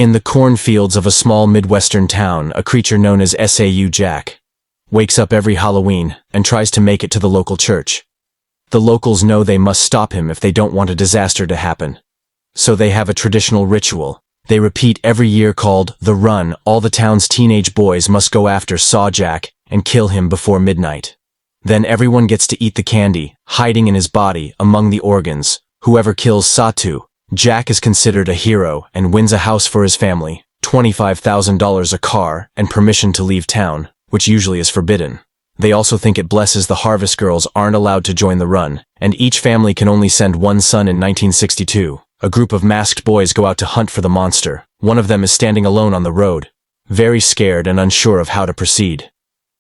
In the cornfields of a small Midwestern town, a creature known as Sawtooth Jack wakes up every Halloween and tries to make it to the local church. The locals know they must stop him if they don't want a disaster to happen. So they have a traditional ritual they repeat every year called the Run. All the town's teenage boys must go after Sawtooth Jack and kill him before midnight. Then everyone gets to eat the candy, hiding in his body among the organs. Whoever kills Sawtooth Jack is considered a hero and wins a house for his family, $25,000 a car, and permission to leave town, which usually is forbidden. They also think it blesses the harvest girls aren't allowed to join the run, and each family can only send one son. In 1962, a group of masked boys go out to hunt for the monster. One of them is standing alone on the road, very scared and unsure of how to proceed.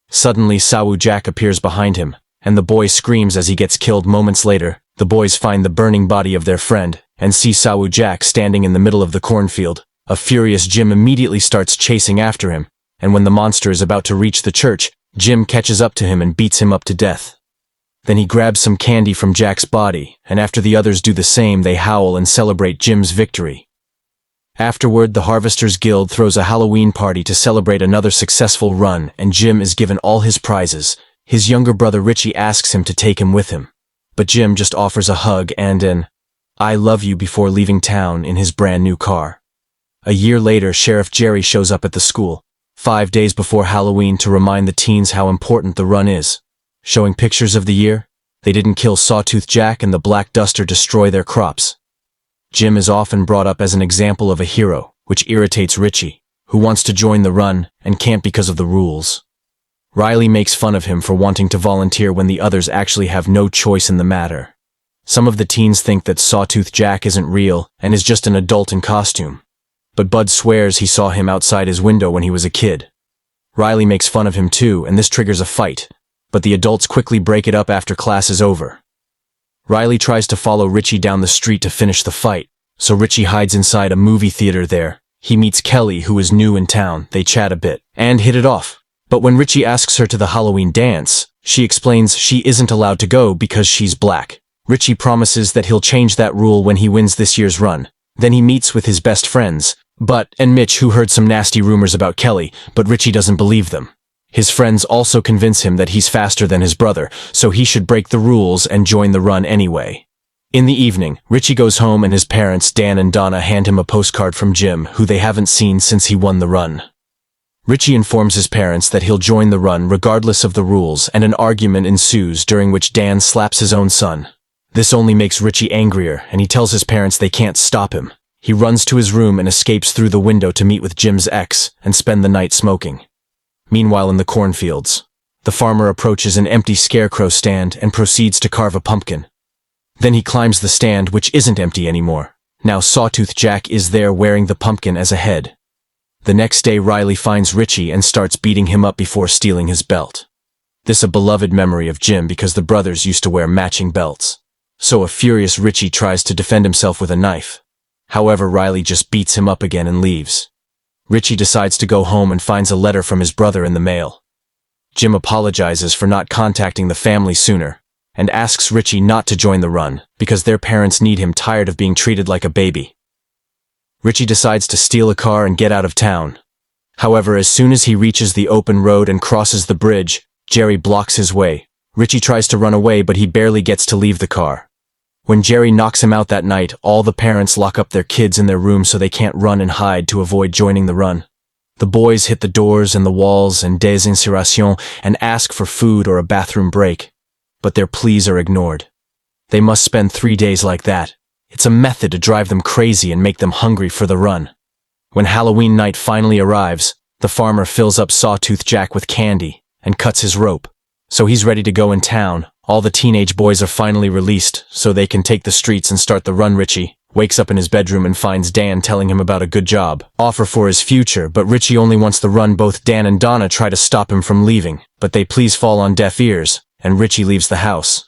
Suddenly, Sawtooth Jack appears behind him, and the boy screams as he gets killed. Moments later, the boys find the burning body of their friend and see Sawtooth Jack standing in the middle of the cornfield. A furious Jim immediately starts chasing after him, and when the monster is about to reach the church, Jim catches up to him and beats him up to death. Then he grabs some candy from Jack's body, and after the others do the same, they howl and celebrate Jim's victory. Afterward, the Harvesters Guild throws a Halloween party to celebrate another successful run, and Jim is given all his prizes. His younger brother Richie asks him to take him with him, but Jim just offers a hug and an "I love you" before leaving town in his brand new car. A year later, Sheriff Jerry shows up at the school, 5 days before Halloween, to remind the teens how important the run is. Showing pictures of the year they didn't kill Sawtooth Jack and the Black Duster destroy their crops. Jim is often brought up as an example of a hero, which irritates Richie, who wants to join the run and can't because of the rules. Riley makes fun of him for wanting to volunteer when the others actually have no choice in the matter. Some of the teens think that Sawtooth Jack isn't real and is just an adult in costume. But Bud swears he saw him outside his window when he was a kid. Riley makes fun of him too, and this triggers a fight, but the adults quickly break it up after class is over. Riley tries to follow Richie down the street to finish the fight, so Richie hides inside a movie theater there. He meets Kelly, who is new in town. They chat a bit and hit it off. But when Richie asks her to the Halloween dance, she explains she isn't allowed to go because she's black. Richie promises that he'll change that rule when he wins this year's run. Then he meets with his best friends, Butt and Mitch, who heard some nasty rumors about Kelly, but Richie doesn't believe them. His friends also convince him that he's faster than his brother, so he should break the rules and join the run anyway. In the evening, Richie goes home and his parents, Dan and Donna, hand him a postcard from Jim, who they haven't seen since he won the run. Richie informs his parents that he'll join the run regardless of the rules, and an argument ensues during which Dan slaps his own son. This only makes Richie angrier, and he tells his parents they can't stop him. He runs to his room and escapes through the window to meet with Jim's ex and spend the night smoking. Meanwhile, in the cornfields, the farmer approaches an empty scarecrow stand and proceeds to carve a pumpkin. Then he climbs the stand, which isn't empty anymore. Now Sawtooth Jack is there wearing the pumpkin as a head. The next day, Riley finds Richie and starts beating him up before stealing his belt. This a beloved memory of Jim because the brothers used to wear matching belts. So a furious Richie tries to defend himself with a knife. However, Riley just beats him up again and leaves. Richie decides to go home and finds a letter from his brother in the mail. Jim apologizes for not contacting the family sooner and asks Richie not to join the run because their parents need him, tired of being treated like a baby. Richie decides to steal a car and get out of town. However, as soon as he reaches the open road and crosses the bridge, Jerry blocks his way. Richie tries to run away, but he barely gets to leave the car. When Jerry knocks him out that night, all the parents lock up their kids in their room so they can't run and hide to avoid joining the run. The boys hit the doors and the walls and des inspirations and ask for food or a bathroom break, but their pleas are ignored. They must spend 3 days like that. It's a method to drive them crazy and make them hungry for the run. When Halloween night finally arrives, the farmer fills up Sawtooth Jack with candy and cuts his rope, so he's ready to go in town. All the teenage boys are finally released, so they can take the streets and start the run. Richie wakes up in his bedroom and finds Dan telling him about a good job offer for his future, but Richie only wants the run. Both Dan and Donna try to stop him from leaving, but they pleas fall on deaf ears, and Richie leaves the house.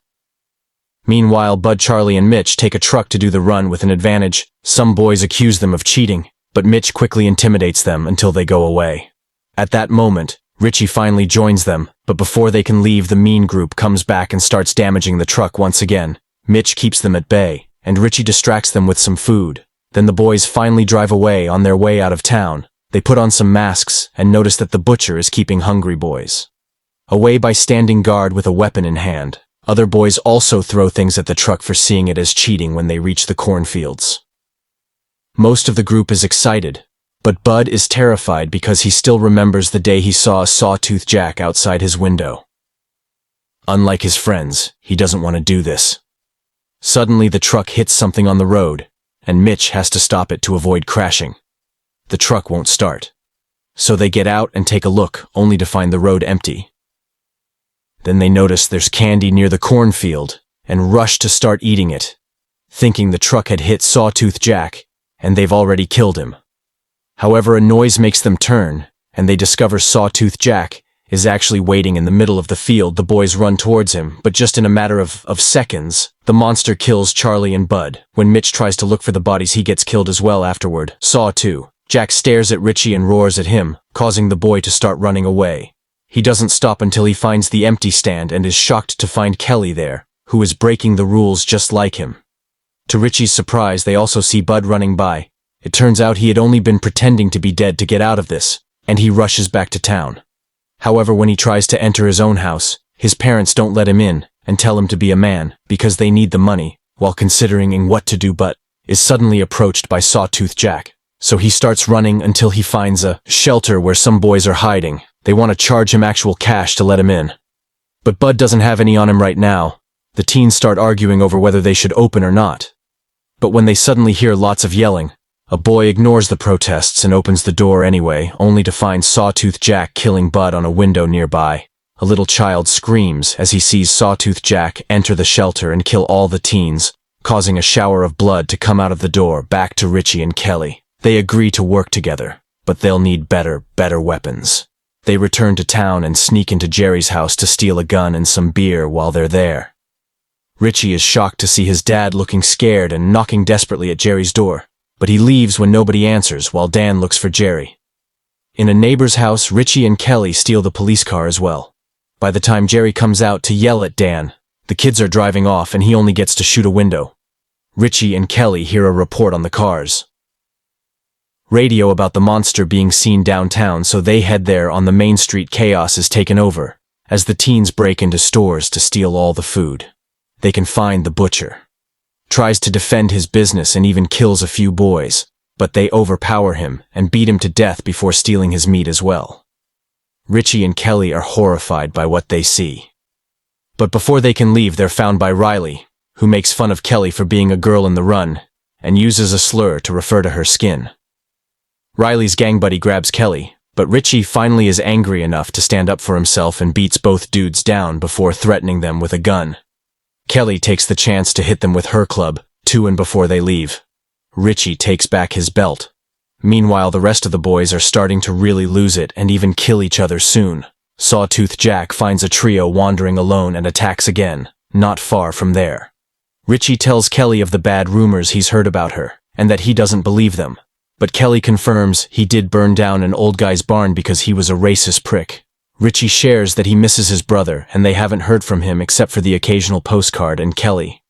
Meanwhile, Bud, Charlie, and Mitch take a truck to do the run with an advantage. Some boys accuse them of cheating, but Mitch quickly intimidates them until they go away. At that moment, Richie finally joins them, but before they can leave, the mean group comes back and starts damaging the truck once again. Mitch keeps them at bay, and Richie distracts them with some food. Then the boys finally drive away. On their way out of town, they put on some masks and notice that the butcher is keeping hungry boys away by standing guard with a weapon in hand. Other boys also throw things at the truck for seeing it as cheating when they reach the cornfields. Most of the group is excited, but Bud is terrified because he still remembers the day he saw a Sawtooth Jack outside his window. Unlike his friends, he doesn't want to do this. Suddenly the truck hits something on the road, and Mitch has to stop it to avoid crashing. The truck won't start. So they get out and take a look, only to find the road empty. Then they notice there's candy near the cornfield, and rush to start eating it, thinking the truck had hit Sawtooth Jack, and they've already killed him. However, a noise makes them turn, and they discover Sawtooth Jack is actually waiting in the middle of the field. The boys run towards him, but just in a matter of seconds, the monster kills Charlie and Bud. When Mitch tries to look for the bodies, he gets killed as well afterward. Sawtooth Jack stares at Richie and roars at him, causing the boy to start running away. He doesn't stop until he finds the empty stand and is shocked to find Kelly there, who is breaking the rules just like him. To Richie's surprise, they also see Bud running by. It turns out he had only been pretending to be dead to get out of this, and he rushes back to town. However, when he tries to enter his own house, his parents don't let him in and tell him to be a man because they need the money. While considering what to do, Bud is suddenly approached by Sawtooth Jack. So he starts running until he finds a shelter where some boys are hiding. They want to charge him actual cash to let him in. But Bud doesn't have any on him right now. The teens start arguing over whether they should open or not. But when they suddenly hear lots of yelling, a boy ignores the protests and opens the door anyway, only to find Sawtooth Jack killing Bud on a window nearby. A little child screams as he sees Sawtooth Jack enter the shelter and kill all the teens, causing a shower of blood to come out of the door. Back to Richie and Kelly. They agree to work together, but they'll need better weapons. They return to town and sneak into Jerry's house to steal a gun and some beer while they're there. Richie is shocked to see his dad looking scared and knocking desperately at Jerry's door, but he leaves when nobody answers while Dan looks for Jerry. In a neighbor's house, Richie and Kelly steal the police car as well. By the time Jerry comes out to yell at Dan, the kids are driving off and he only gets to shoot a window. Richie and Kelly hear a report on the car's radio about the monster being seen downtown, so they head there. On the main street, chaos is taken over as the teens break into stores to steal all the food they can find. The butcher tries to defend his business and even kills a few boys, but they overpower him and beat him to death before stealing his meat as well. Richie and Kelly are horrified by what they see. But before they can leave, they're found by Riley, who makes fun of Kelly for being a girl in the run and uses a slur to refer to her skin. Riley's gang buddy grabs Kelly, but Richie finally is angry enough to stand up for himself and beats both dudes down before threatening them with a gun. Kelly takes the chance to hit them with her club, too, and before they leave, Richie takes back his belt. Meanwhile, the rest of the boys are starting to really lose it and even kill each other soon. Sawtooth Jack finds a trio wandering alone and attacks again, not far from there. Richie tells Kelly of the bad rumors he's heard about her, and that he doesn't believe them. But Kelly confirms he did burn down an old guy's barn because he was a racist prick. Richie shares that he misses his brother and they haven't heard from him except for the occasional postcard, and Kelly